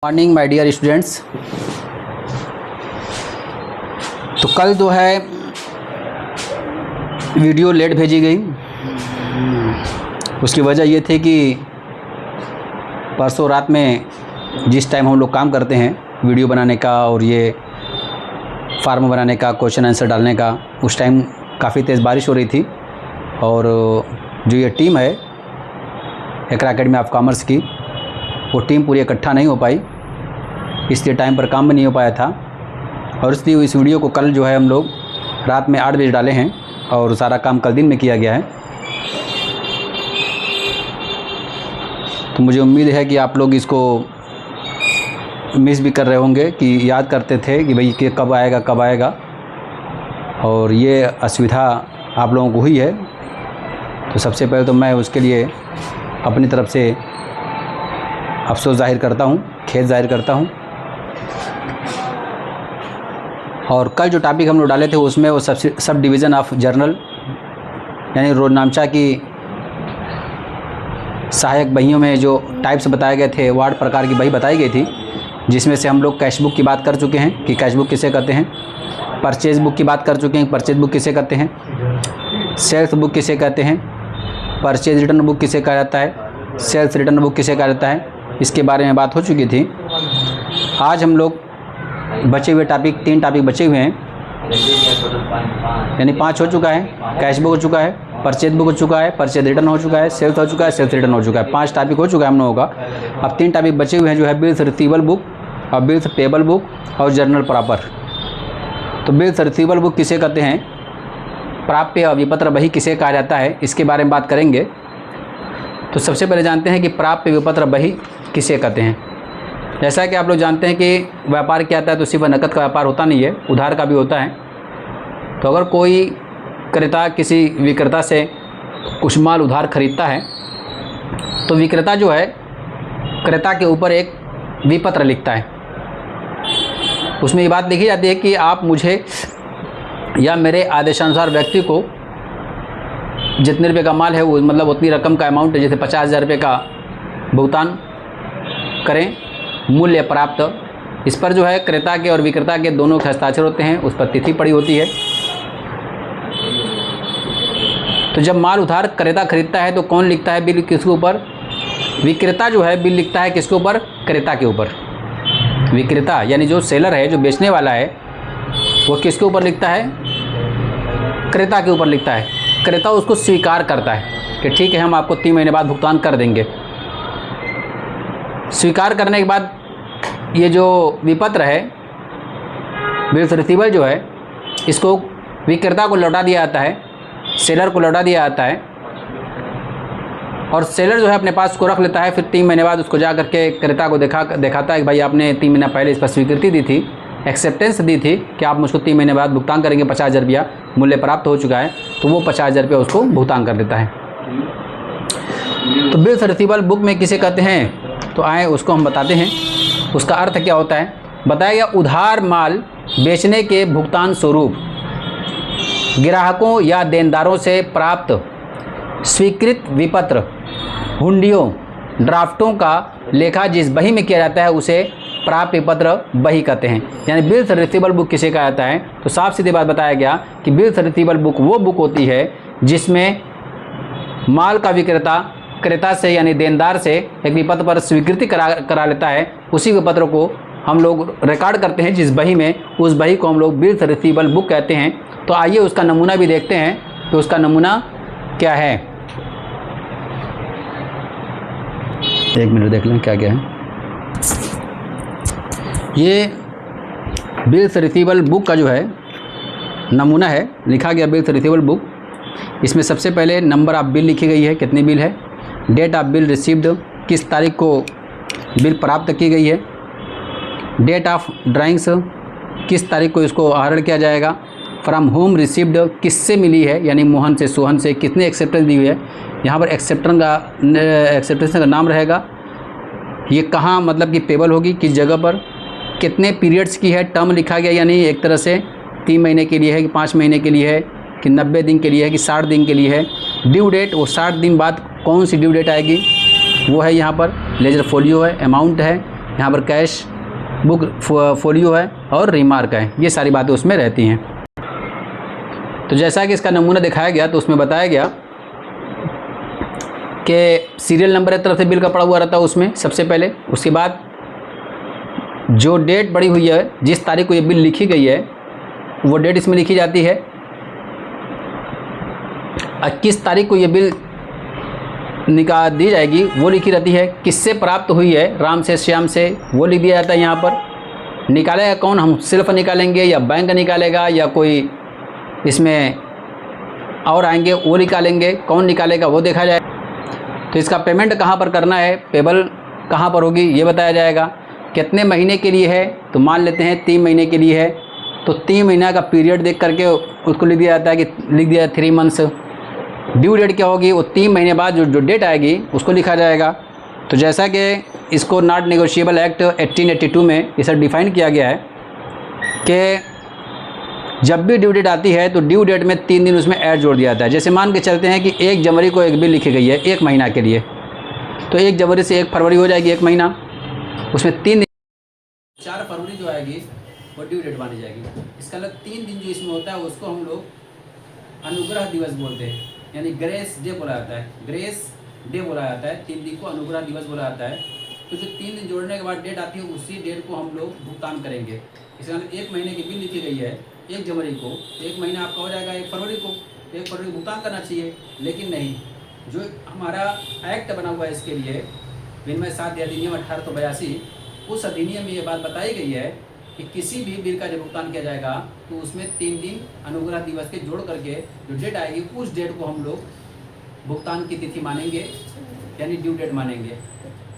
Morning my dear students. तो कल जो है वीडियो लेट भेजी गई। उसकी वजह ये थी कि परसों रात में जिस टाइम हम लोग काम करते हैं वीडियो बनाने का और ये फार्म बनाने का, क्वेश्चन आंसर डालने का, उस टाइम काफ़ी तेज़ बारिश हो रही थी और जो ये टीम है एकरा एकेडमी ऑफ कॉमर्स की, वो टीम पूरी इकट्ठा नहीं हो पाई, इसलिए टाइम पर काम भी नहीं हो पाया था। और इसलिए इस वीडियो को कल जो है हम लोग रात में 8 बजे डाले हैं और सारा काम कल दिन में किया गया है। तो मुझे उम्मीद है कि आप लोग इसको मिस भी कर रहे होंगे, कि याद करते थे कि भाई कि कब आएगा, और ये असुविधा आप लोगों को हुई है। तो सबसे पहले तो मैं उसके लिए अपनी तरफ से अफसोस जाहिर करता हूँ, खेद जाहिर करता हूँ। और कल जो टॉपिक हम लोग डाले थे उसमें वो सब डिवीज़न ऑफ जर्नल यानी रोजनामचा की सहायक बहियों में जो टाइप्स बताए गए थे, वार्ड प्रकार की बही बताई गई थी, जिसमें से हम लोग कैश बुक की बात कर चुके हैं कि कैश बुक किसे कहते हैं, परचेज बुक की बात कर चुके हैं, परचेज बुक किसे कहते हैं, सेल्स बुक किसे कहते हैं, परचेज रिटर्न बुक किसे कहा जाता है, सेल्स रिटर्न बुक किसे कहा जाता है, इसके बारे में बात हो चुकी थी। आज हम लोग बचे हुए टॉपिक 3 टॉपिक बचे हुए हैं, यानी 5 हो चुका है। कैश बुक हो चुका है, परचेज बुक हो चुका है, परचेज रिटर्न हो चुका है, सेल्स हो चुका है, सेल्स रिटर्न हो चुका है। 5 टॉपिक हो चुका है हम लोगों का। अब 3 टॉपिक बचे हुए हैं, जो है बिल्स रिसीवेबल बुक और बिल्स पेबल बुक और जर्नल प्रॉपर। तो बिल्स रिसीवेबल बुक किसे कहते हैं, प्राप्य और विपत्र बही किसे कहा जाता है, इसके बारे में बात करेंगे। तो सबसे पहले जानते हैं कि प्राप्य विपत्र बही किसे कहते हैं। जैसा कि आप लोग जानते हैं कि व्यापार क्या आता है, तो सिर्फ नकद का व्यापार होता नहीं है, उधार का भी होता है। तो अगर कोई क्रेता किसी विक्रेता से कुछ माल उधार खरीदता है तो विक्रेता जो है क्रेता के ऊपर एक विपत्र लिखता है। उसमें ये बात लिखी जाती है कि आप मुझे या मेरे आदेशानुसार व्यक्ति को जितने रुपये का माल है वो मतलब उतनी रकम का अमाउंट, जैसे 50,000 रुपये का भुगतान करें, मूल्य प्राप्त। इस पर जो है क्रेता के और विक्रेता के दोनों के हस्ताक्षर होते हैं, उस पर तिथि पड़ी होती है। तो जब माल उधार क्रेता खरीदता है तो कौन लिखता है बिल किसके ऊपर, विक्रेता जो है बिल लिखता है किसके ऊपर, क्रेता के ऊपर। विक्रेता यानी जो सेलर है, जो बेचने वाला है, वो किसके ऊपर लिखता है, क्रेता के ऊपर लिखता है। क्रेता उसको स्वीकार करता है कि ठीक है हम आपको 3 महीने बाद भुगतान कर देंगे। स्वीकार करने के बाद ये जो विपत्र है, बिल्स रिसीवेबल जो है, इसको विक्रेता को लौटा दिया जाता है, सेलर को लौटा दिया जाता है। और सेलर जो है अपने पास उसको रख लेता है। फिर 3 महीने बाद उसको जा करके क्रेता को दिखाता है कि भाई आपने 3 महीना पहले इस पर स्वीकृति दी थी, एक्सेप्टेंस दी थी कि आप मुझको 3 महीने बाद भुगतान करेंगे, 50,000 रुपया मूल्य प्राप्त हो चुका है। तो वो 50,000 रुपया उसको भुगतान कर देता है। तो बिल्स रिसीवेबल बुक में किसे कहते हैं, तो आए उसको हम बताते हैं। उसका अर्थ क्या होता है, बताया गया उधार माल बेचने के भुगतान स्वरूप ग्राहकों या देनदारों से प्राप्त स्वीकृत विपत्र, हुंडियों, ड्राफ्टों का लेखा जिस बही में किया जाता है उसे प्राप्य विपत्र बही कहते हैं। यानी बिल्स रिसीवेबल बुक किसे कहा जाता है, तो साफ सीधी बात बताया गया कि बिल्स रिसीवेबल बुक वो बुक होती है जिसमें माल का विक्रेता क्रेता से यानी देनदार से एक विपत्र पर स्वीकृति करा लेता है। उसी विपत्र को हम लोग रिकॉर्ड करते हैं जिस बही में, उस बही को हम लोग बिल्स रिसीवेबल बुक कहते हैं। तो आइए उसका नमूना भी देखते हैं कि उसका नमूना क्या है। एक मिनट देख लें क्या क्या है। ये बिल्स रिसीवेबल बुक का जो है नमूना है, लिखा गया बिल्स रिसीवेबल बुक। इसमें सबसे पहले नंबर ऑफ बिल लिखी गई है, कितनी बिल है, डेट ऑफ बिल रिसीव्ड, किस तारीख को बिल प्राप्त की गई है, डेट ऑफ ड्राइंग्स, किस तारीख को इसको आहरण किया जाएगा, फ्रॉम होम रिसीव्ड, किससे मिली है यानी मोहन से, सोहन से, कितने एक्सेप्टेंस दी हुई है। यहाँ पर एक्सेप्टेंस का नाम रहेगा, ये कहाँ मतलब कि पेबल होगी, किस जगह पर, कितने पीरियड्स की है, टर्म लिखा गया यानी एक तरह से 3 महीने के लिए है कि 5 महीने के लिए है कि 90 दिन के लिए है कि 60 दिन के लिए है। ड्यू डेट, वो 60 दिन बाद कौन सी ड्यू डेट आएगी वो है यहाँ पर। लेजर फोलियो है, अमाउंट है, यहाँ पर कैश बुक फोलियो है और रिमार्क है, ये सारी बातें उसमें रहती हैं। तो जैसा कि इसका नमूना दिखाया गया तो उसमें बताया गया कि सीरियल नंबर एक तरफ से बिल का पड़ा हुआ रहता है उसमें सबसे पहले, उसके बाद जो डेट पड़ी हुई है, जिस तारीख को ये बिल लिखी गई है वो डेट इसमें लिखी जाती है। 21 तारीख को ये बिल निकाल दी जाएगी वो लिखी रहती है। किससे प्राप्त हुई है, राम से श्याम से, वो लिख दिया जाता है यहाँ पर। निकालेगा कौन, हम सिर्फ निकालेंगे या बैंक निकालेगा या कोई इसमें और आएंगे वो निकालेंगे, कौन निकालेगा वो देखा जाए। तो इसका पेमेंट कहाँ पर करना है, पेबल कहाँ पर होगी ये बताया जाएगा। कितने महीने के लिए है, तो मान लेते हैं 3 महीने के लिए है, तो 3 महीना का पीरियड देख करके उसको लिख दिया जाता है कि लिख दिया 3 मंथ्स। ड्यू डेट क्या होगी, वो 3 महीने बाद जो डेट आएगी उसको लिखा जाएगा। तो जैसा कि इसको नॉट नेगोशिएबल एक्ट 1882 में इसे डिफ़ाइन किया गया है कि जब भी ड्यू डेट आती है तो ड्यू डेट में 3 दिन उसमें ऐड जोड़ दिया जाता है। जैसे मान के चलते हैं कि 1 जनवरी को एक बिल लिखी गई है 1 महीना के लिए, तो 1 जनवरी से 1 फरवरी हो जाएगी 1 महीना, उसमें 3 दिन, 4 फरवरी जो आएगी वो ड्यू डेट मानी जाएगी। इसका मतलब 3 दिन जो इसमें होता है उसको हम लोग अनुग्रह दिवस बोलते हैं, यानी ग्रेस डे बोला जाता है, ग्रेस डे बोला जाता है। 3 दिन को अनुग्रह दिवस बोला जाता है। तो जो 3 दिन जोड़ने के बाद डेट आती है उसी डेट को हम लोग भुगतान करेंगे। इसका मतलब 1 महीने की बिल लिखी गई है 1 जनवरी को, 1 महीना आपका हो जाएगा 1 फरवरी को, 1 फरवरी को भुगतान करना चाहिए। लेकिन नहीं, जो हमारा एक्ट बना हुआ है इसके लिए, विनिमय 7 अधिनियम 1882, उस अधिनियम में ये बात बताई गई है कि किसी भी बिल का जब भुगतान किया जाएगा तो उसमें 3 दिन अनुग्रह दिवस के जोड़ करके जो डेट आएगी उस डेट को हम लोग भुगतान की तिथि मानेंगे, यानी ड्यू डेट मानेंगे।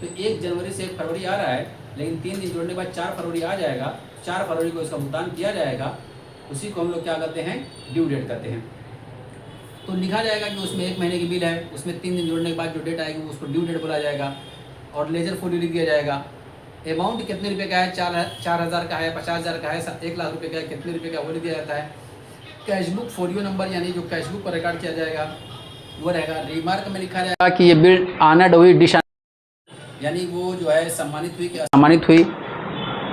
तो 1 जनवरी से 1 फरवरी आ रहा है, लेकिन 3 दिन जोड़ने के बाद 4 फरवरी आ जाएगा, 4 फरवरी को इसका भुगतान किया जाएगा, उसी को हम लोग क्या करते हैं, ड्यू डेट करते हैं। तो लिखा जाएगा कि उसमें 1 महीने की बिल है, उसमें 3 दिन जोड़ने के बाद जो डेट आएगी उसको ड्यू डेट बोला जाएगा और लेजर फोलियो लिख दिया जाएगा। अमाउंट कितने रुपए का है, 4,000 का है, 50,000 का है, 1 लाख रुपए का है, कितने रुपए का वो लिख दिया जाता है। कैशबुक फोलियो नंबर यानी जो कैशबुक पर रिकॉर्ड किया जाएगा वो रहेगा। रिमार्क में लिखा जाएगा कि ये बिल ऑनर्ड हुई, डिश यानी वो जो है सम्मानित हुई कि असम्मानित हुई,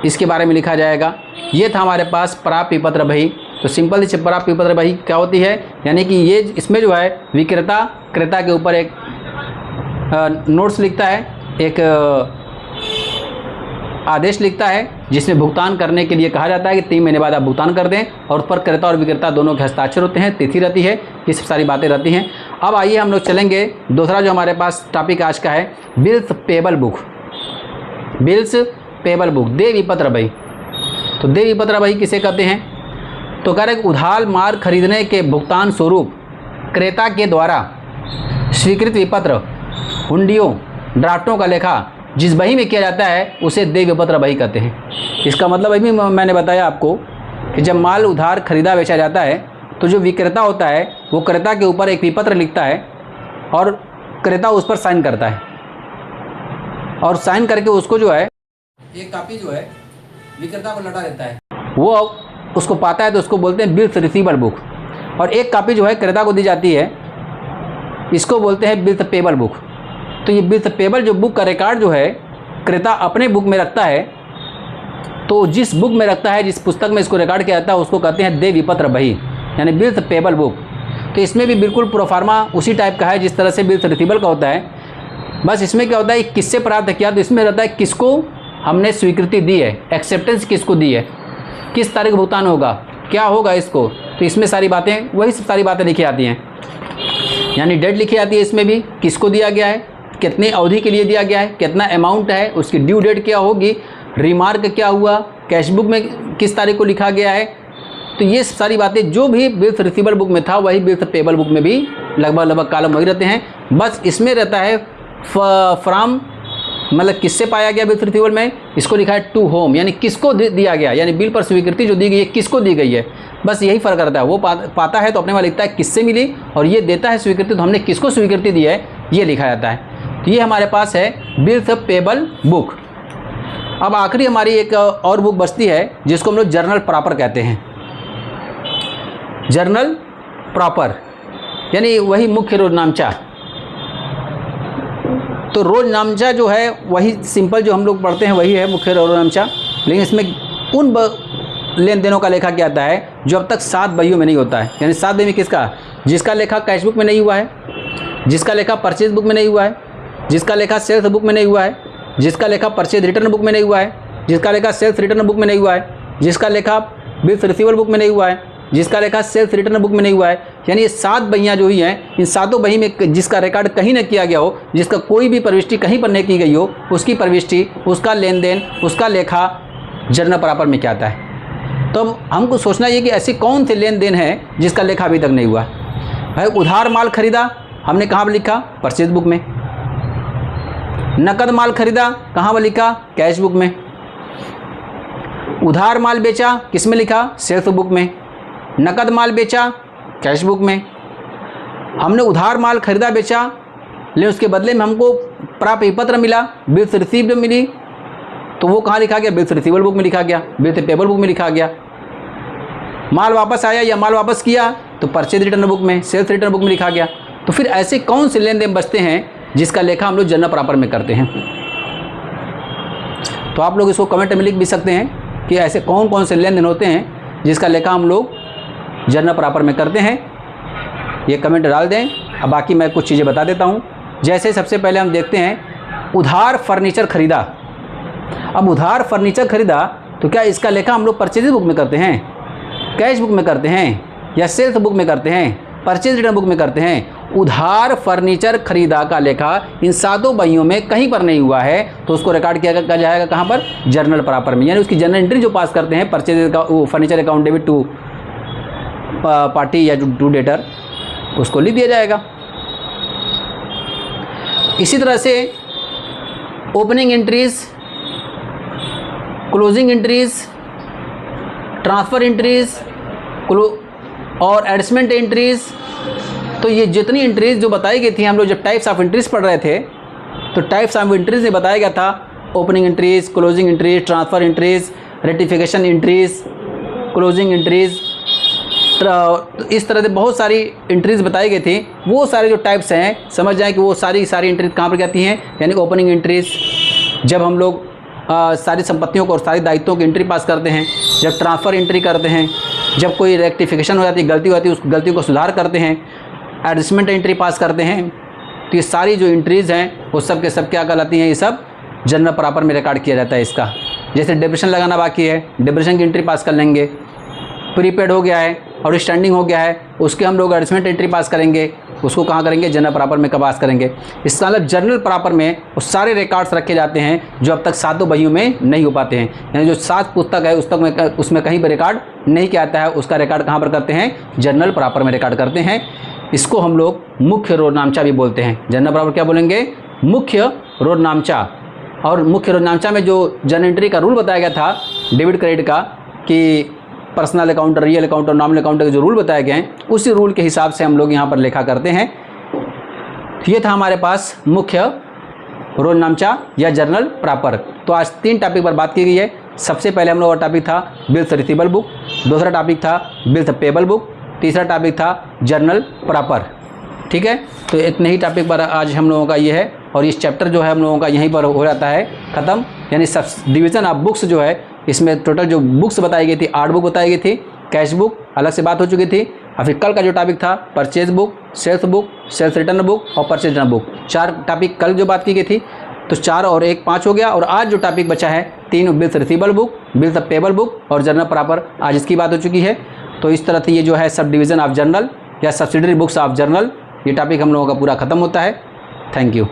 इसके बारे में लिखा जाएगा। ये था हमारे पास प्राप्य पत्र बही। तो सिंपल से प्राप्य पत्र बही क्या होती है, यानी कि ये इसमें जो है विक्रेता क्रेता के ऊपर एक नोट्स लिखता है, एक आदेश लिखता है जिसमें भुगतान करने के लिए कहा जाता है कि 3 महीने बाद आप भुगतान कर दें, और उस पर क्रेता और विक्रेता दोनों के हस्ताक्षर होते हैं, तिथि रहती है, ये सब सारी बातें रहती हैं। अब आइए हम लोग चलेंगे दूसरा जो हमारे पास टॉपिक आज का है, bills payable book. Bills payable book, देय विपत्र बही। तो देय विपत्र बही किसे कहते हैं, तो कह रहे उधार माल खरीदने के भुगतान स्वरूप क्रेता के द्वारा स्वीकृत विपत्र, हुंडियों, ड्राफ्टों का लेखा जिस बही में किया जाता है उसे देय विपत्र बही कहते हैं। इसका मतलब अभी मैंने बताया आपको कि जब माल उधार खरीदा बेचा जाता है तो जो विक्रेता होता है वो क्रेता के ऊपर एक विपत्र लिखता है और क्रेता उस पर साइन करता है, और साइन करके उसको जो है एक कॉपी जो है विक्रेता को लौटा देता है। वो उसको पाता है तो उसको बोलते हैं बिल्स रिसीवेबल बुक, और एक कॉपी जो है क्रेता को दी जाती है, इसको बोलते हैं बिल्स पेबल बुक। तो ये बिल्स पेबल जो बुक का रिकॉर्ड जो है क्रेता अपने बुक में रखता है, तो जिस बुक में रखता है, जिस पुस्तक में इसको रिकॉर्ड किया जाता है उसको कहते हैं देय विपत्र बही, यानी बिल्स पेबल बुक। तो इसमें भी बिल्कुल प्रोफार्मा उसी टाइप का है जिस तरह से बिल्स रिसीवेबल का होता है, बस इसमें क्या होता है किससे प्राप्त किया, तो इसमें रहता है किसको हमने स्वीकृति दी है, एक्सेप्टेंस किसको दी है, किस तारीख भुगतान होगा, क्या होगा इसको। तो इसमें सारी बातें, वही सब सारी बातें लिखी आती हैं, यानी डेट लिखी आती है, इसमें भी किसको दिया गया है, कितनी अवधि के लिए दिया गया है, कितना अमाउंट है, उसकी ड्यू डेट क्या होगी, रिमार्क क्या हुआ, कैशबुक में किस तारीख को लिखा गया है। तो ये सारी बातें जो भी बिल्स रिसीवेबल बुक में था वही बिल्स पेबल बुक में भी लगभग कालम वही रहते हैं। बस इसमें रहता है फ्रॉम, मतलब किससे पाया गया बिल्स रिसीवेबल में, इसको लिखा है टू होम, यानी किसको दिया गया, यानी बिल पर स्वीकृति जो दी गई है किसको दी गई है, बस यही फ़र्क रहता है। वो पाता है तो अपने वाला लिखता है किससे मिली, और ये देता है स्वीकृति तो हमने किसको स्वीकृति दी है ये लिखा जाता है। तो ये हमारे पास है बिल्स पेबल बुक। अब आखिरी हमारी एक और बुक बचती है जिसको हम लोग जर्नल प्रॉपर कहते हैं। जर्नल प्रॉपर यानी वही मुख्य रोजनामचा। तो रोज नामचा जो है वही सिंपल जो हम लोग पढ़ते हैं वही है मुख्य रोज नामचा, लेकिन इसमें उन लेन देनों का लेखा क्या आता है जो अब तक 7 बहियों में नहीं होता है। यानी 7 बही में किसका? जिसका लेखा कैश बुक में नहीं हुआ है, जिसका लेखा परचेज बुक में नहीं हुआ है, जिसका लेखा सेल्स बुक में नहीं हुआ है, जिसका लेखा परचेज रिटर्न बुक में नहीं हुआ है, जिसका लेखा सेल्स रिटर्न बुक में नहीं हुआ है, जिसका लेखा बिल्स रिसीवेबल बुक में नहीं हुआ है, जिसका लेखा सेल्स रिटर्न बुक में नहीं हुआ है। यानी ये 7 बहियाँ जो ही हैं, इन 7 बही में जिसका रिकॉर्ड कहीं न किया गया हो, जिसका कोई भी प्रविष्टि कहीं पर नहीं की गई हो, उसकी प्रविष्टि, उसका लेन देन, उसका लेखा जर्नल प्रॉपर में क्या आता है। तो अब हमको सोचना ये कि ऐसे कौन से लेन देन है जिसका लेखा अभी तक नहीं हुआ। भाई उधार माल खरीदा, हमने कहाँ पर लिखा? परचेज बुक में। नकद माल खरीदा, कहाँ पर लिखा? कैश बुक में। उधार माल बेचा, किस में लिखा? सेल्स बुक में। नकद माल बेचा, कैश बुक में। हमने उधार माल खरीदा बेचा, लेकिन उसके बदले में हमको प्राप्ति पत्र मिला, बिल्स रिसीव्ड मिली, तो वो कहाँ लिखा गया? बिल्स रिसीवेबल बुक में लिखा गया, बिल्स पेबल बुक में लिखा गया। माल वापस आया या माल वापस किया तो परचेज रिटर्न बुक में, सेल्स रिटर्न बुक में लिखा गया। तो फिर ऐसे कौन से लेन देन बचते हैं जिसका लेखा हम लोग जर्नल प्रॉपर में करते हैं? तो आप लोग इसको कमेंट में लिख भी सकते हैं कि ऐसे कौन कौन से लेन देन होते हैं जिसका लेखा हम लोग जर्नल प्रॉपर में करते हैं, ये कमेंट डाल दें। अब बाकी मैं कुछ चीज़ें बता देता हूँ। जैसे सबसे पहले हम देखते हैं उधार फर्नीचर खरीदा। अब उधार फर्नीचर खरीदा तो क्या इसका लेखा हम लोग परचेज बुक में करते हैं, कैश बुक में करते हैं, या सेल्स बुक में करते हैं, परचेज रिटर्न बुक में करते हैं? उधार फर्नीचर खरीदा का लेखा इन 7 बहियों में कहीं पर नहीं हुआ है, तो उसको रिकॉर्ड किया जाएगा कहाँ पर? जर्नल प्रॉपर में। यानी उसकी जर्नल एंट्री जो पास करते हैं परचेज का furniture account debit to party या टू डेटर, उसको लिख दिया जाएगा। इसी तरह से opening entries, closing entries, transfer entries और एडजस्टमेंट एंट्रीज, तो ये जितनी एंट्रीज जो बताई गई थी, हम लोग जब टाइप्स ऑफ एंट्रीज पढ़ रहे थे तो टाइप्स ऑफ एंट्रीज में बताया गया था opening entries, closing entries, transfer entries, ratification entries, closing entries, इस तरह से बहुत सारी एंट्रीज बताई गई थी। वो सारे जो टाइप्स हैं समझ जाएं कि वो सारी एंट्रीज कहाँ पर जाती हैं। यानी ओपनिंग एंट्रीज जब हम लोग सारी संपत्तियों को और सारी दायित्वों की एंट्री पास करते हैं, जब ट्रांसफ़र एंट्री करते हैं, जब कोई रेक्टिफिकेशन हो जाती है, गलती होती है, उस गलती को सुधार करते हैं, एडजस्टमेंट एंट्री पास करते हैं, तो ये सारी जो एंट्रीज़ हैं वो सब के सब क्या कहलाती हैं? ये सब जर्नल प्रॉपर में रिकॉर्ड किया जाता है इसका। जैसे डिप्रेशन लगाना बाकी है, डिप्रेशन की एंट्री पास कर लेंगे। प्रीपेड हो गया है और स्टैंडिंग हो गया है, उसके हम लोग एडजस्टमेंट एंट्री पास करेंगे। उसको कहाँ करेंगे? जर्नल प्रॉपर में पास करेंगे। इसका मतलब जर्नल प्रॉपर में वो सारे रिकॉर्ड्स रखे जाते हैं जो अब तक 7 बहियों में नहीं हो पाते हैं। यानी जो 7 पुस्तक है उसमें कहीं पर रिकॉर्ड नहीं किया जाता है, उसका रिकॉर्ड कहाँ पर करते हैं? जर्नल प्रॉपर में रिकॉर्ड करते हैं। इसको हम लोग मुख्य रोजनामचा भी बोलते हैं। जर्नल प्रॉपर क्या बोलेंगे? मुख्य रोजनामचा। और मुख्य रोजनामचा में जो जर्नल एंट्री का रूल बताया गया था डेबिट क्रेडिट का, कि पर्सनल अकाउंट, रियल अकाउंट और नॉमिनल अकाउंट के जो रूल बताए गए हैं, उसी रूल के हिसाब से हम लोग यहाँ पर लेखा करते हैं। ये था हमारे पास मुख्य रोजनामचा या जर्नल प्रॉपर। तो आज 3 टॉपिक पर बात की गई है। सबसे पहले हम लोग का टॉपिक था बिल्स रिसीवेबल बुक, दूसरा टॉपिक था बिल्स पेबल बुक, तीसरा टॉपिक था जर्नल प्रॉपर। ठीक है, तो इतने ही टॉपिक पर आज हम लोगों का ये है। और इस चैप्टर जो है हम लोगों का यहीं पर हो जाता है ख़त्म। यानी सब डिवीज़न ऑफ बुक्स जो है, इसमें टोटल जो बुक्स बताई गई थी 8 बुक बताई गई थी। कैश बुक अलग से बात हो चुकी थी। और फिर कल का जो टॉपिक था purchase book, sales return book और परचेज रिटर्न बुक, 4 टॉपिक कल जो बात की गई थी। तो 4 और 1 5 हो गया। और आज जो टॉपिक बचा है 3 bills receivable book, bills payable book और जर्नल प्रॉपर, आज इसकी बात हो चुकी है। तो इस तरह से ये जो है सब डिवीज़न ऑफ जर्नल या सब्सिडरी बुक्स ऑफ जर्नल, ये टॉपिक हम लोगों का पूरा ख़त्म होता है। Thank you.